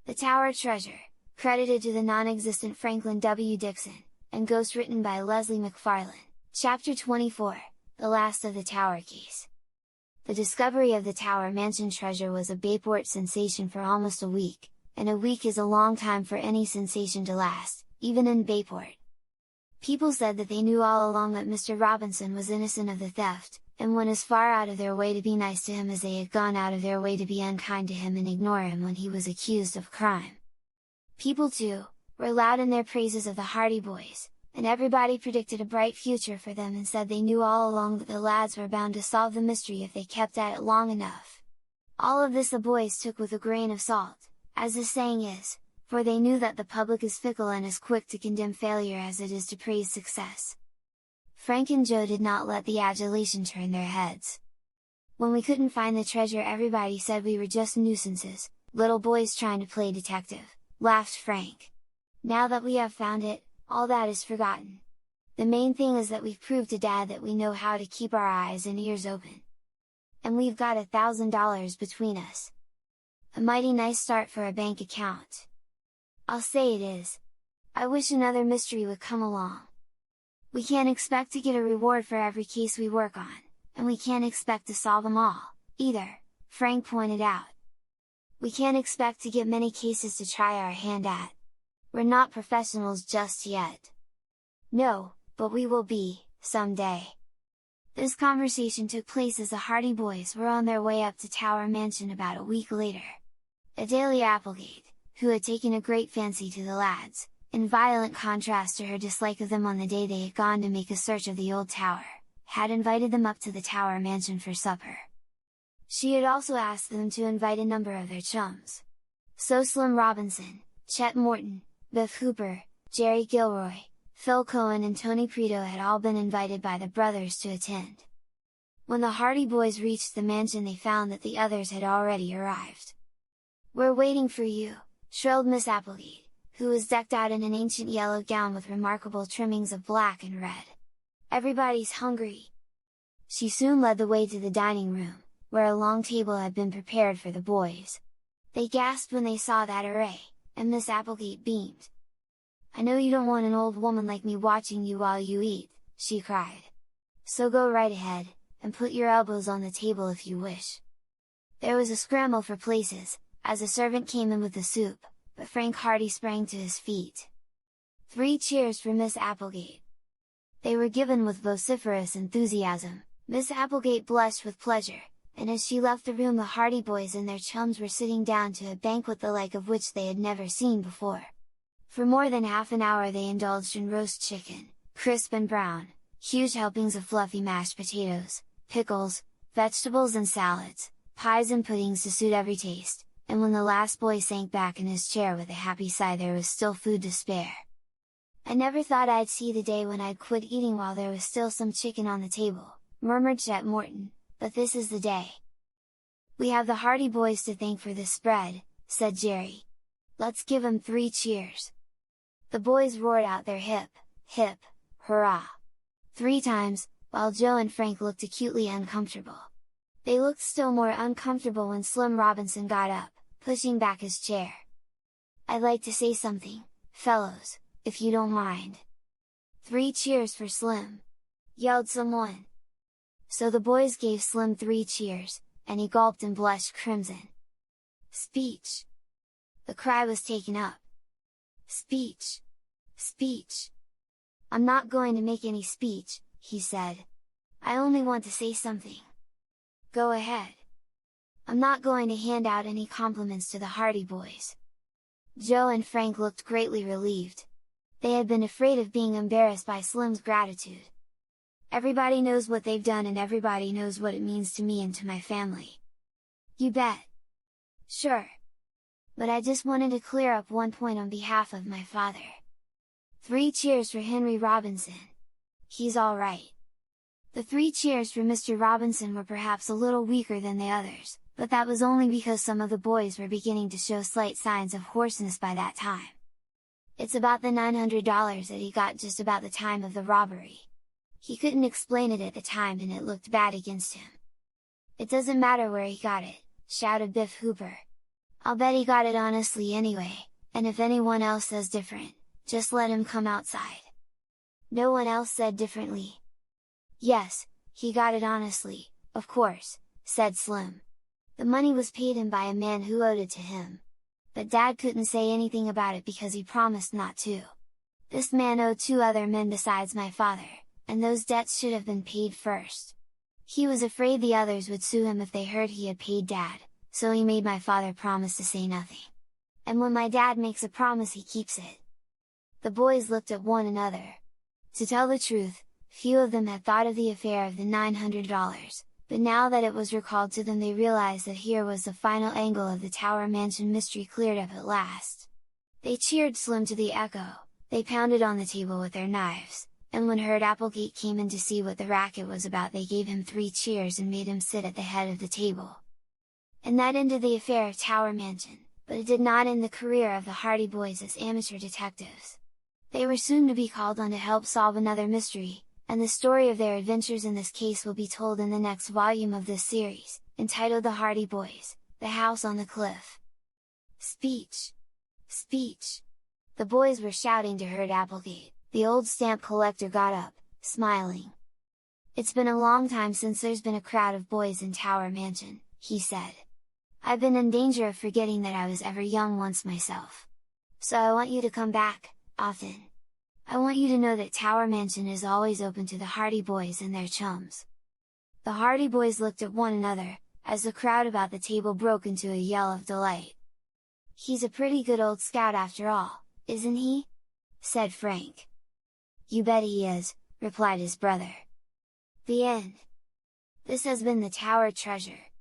The Tower Treasure, credited to the non-existent Franklin W. Dixon, and ghostwritten by Leslie McFarlane. Chapter 24, The Last of the Tower Case. The discovery of the Tower Mansion treasure was a Bayport sensation for almost a week, and a week is a long time for any sensation to last, even in Bayport. People said that they knew all along that Mr. Robinson was innocent of the theft, and went as far out of their way to be nice to him as they had gone out of their way to be unkind to him and ignore him when he was accused of crime. People too, were loud in their praises of the Hardy Boys, and everybody predicted a bright future for them and said they knew all along that the lads were bound to solve the mystery if they kept at it long enough. All of this the boys took with a grain of salt, as the saying is, for they knew that the public is fickle and as quick to condemn failure as it is to praise success. Frank and Joe did not let the adulation turn their heads. When we couldn't find the treasure, everybody said we were just nuisances, little boys trying to play detective, laughed Frank. Now that we have found it, all that is forgotten. The main thing is that we've proved to Dad that we know how to keep our eyes and ears open. And we've got $1,000 between us. A mighty nice start for a bank account. I'll say it is. I wish another mystery would come along. We can't expect to get a reward for every case we work on, and we can't expect to solve them all, either, Frank pointed out. We can't expect to get many cases to try our hand at. We're not professionals just yet. No, but we will be, someday. This conversation took place as the Hardy Boys were on their way up to Tower Mansion about a week later. Adelia Applegate, who had taken a great fancy to the lads, in violent contrast to her dislike of them on the day they had gone to make a search of the old tower, had invited them up to the Tower Mansion for supper. She had also asked them to invite a number of their chums. So Slim Robinson, Chet Morton, Biff Hooper, Jerry Gilroy, Phil Cohen and Tony Prito had all been invited by the brothers to attend. When the Hardy Boys reached the mansion, they found that the others had already arrived. "We're waiting for you," shrilled Miss Applegate, who was decked out in an ancient yellow gown with remarkable trimmings of black and red. "Everybody's hungry!" She soon led the way to the dining room, where a long table had been prepared for the boys. They gasped when they saw that array, and Miss Applegate beamed. "I know you don't want an old woman like me watching you while you eat," she cried. "So go right ahead, and put your elbows on the table if you wish." There was a scramble for places, as a servant came in with the soup, but Frank Hardy sprang to his feet. 3 cheers for Miss Applegate! They were given with vociferous enthusiasm. Miss Applegate blushed with pleasure, and as she left the room the Hardy Boys and their chums were sitting down to a banquet the like of which they had never seen before. For more than half an hour they indulged in roast chicken, crisp and brown, huge helpings of fluffy mashed potatoes, pickles, vegetables and salads, pies and puddings to suit every taste, and when the last boy sank back in his chair with a happy sigh there was still food to spare. "I never thought I'd see the day when I'd quit eating while there was still some chicken on the table," murmured Chet Morton, "but this is the day." "We have the Hardy Boys to thank for this spread," said Jerry. "Let's give 'em 3 cheers!" The boys roared out their hip, hip, hurrah! 3 times, while Joe and Frank looked acutely uncomfortable. They looked still more uncomfortable when Slim Robinson got up, pushing back his chair. "I'd like to say something, fellows, if you don't mind." 3 cheers for Slim! Yelled someone. So the boys gave Slim 3 cheers, and he gulped and blushed crimson. "Speech!" The cry was taken up. "Speech! Speech! I'm not going to make any speech," he said. "I only want to say something." "Go ahead." "I'm not going to hand out any compliments to the Hardy Boys." Joe and Frank looked greatly relieved. They had been afraid of being embarrassed by Slim's gratitude. "Everybody knows what they've done and everybody knows what it means to me and to my family." "You bet!" "Sure! But I just wanted to clear up one point on behalf of my father." 3 cheers for Henry Robinson! He's all right! The 3 cheers for Mr. Robinson were perhaps a little weaker than the others, but that was only because some of the boys were beginning to show slight signs of hoarseness by that time. "It's about the $900 that he got just about the time of the robbery. He couldn't explain it at the time and it looked bad against him." "It doesn't matter where he got it," shouted Biff Hooper. I'll bet he got it honestly anyway, and if anyone else says different, just let him come outside." No one else said differently. "Yes, he got it honestly, of course," said Slim. "The money was paid him by a man who owed it to him. But Dad couldn't say anything about it because he promised not to. This man owed 2 other men besides my father, and those debts should have been paid first. He was afraid the others would sue him if they heard he had paid Dad, so he made my father promise to say nothing. And when my dad makes a promise he keeps it." The boys looked at one another. To tell the truth, few of them had thought of the affair of the $900, but now that it was recalled to them they realized that here was the final angle of the Tower Mansion mystery cleared up at last. They cheered Slim to the echo, they pounded on the table with their knives, and when Herb Applegate came in to see what the racket was about they gave him 3 cheers and made him sit at the head of the table. And that ended the affair of Tower Mansion, but it did not end the career of the Hardy Boys as amateur detectives. They were soon to be called on to help solve another mystery, and the story of their adventures in this case will be told in the next volume of this series, entitled The Hardy Boys, The House on the Cliff. Speech! Speech! The boys were shouting to Herb Applegate. The old stamp collector got up, smiling. "It's been a long time since there's been a crowd of boys in Tower Mansion," he said. "I've been in danger of forgetting that I was ever young once myself. So I want you to come back, often. I want you to know that Tower Mansion is always open to the Hardy Boys and their chums." The Hardy Boys looked at one another, as the crowd about the table broke into a yell of delight. "He's a pretty good old scout after all, isn't he?" said Frank. "You bet he is," replied his brother. The end. This has been the Tower Treasure,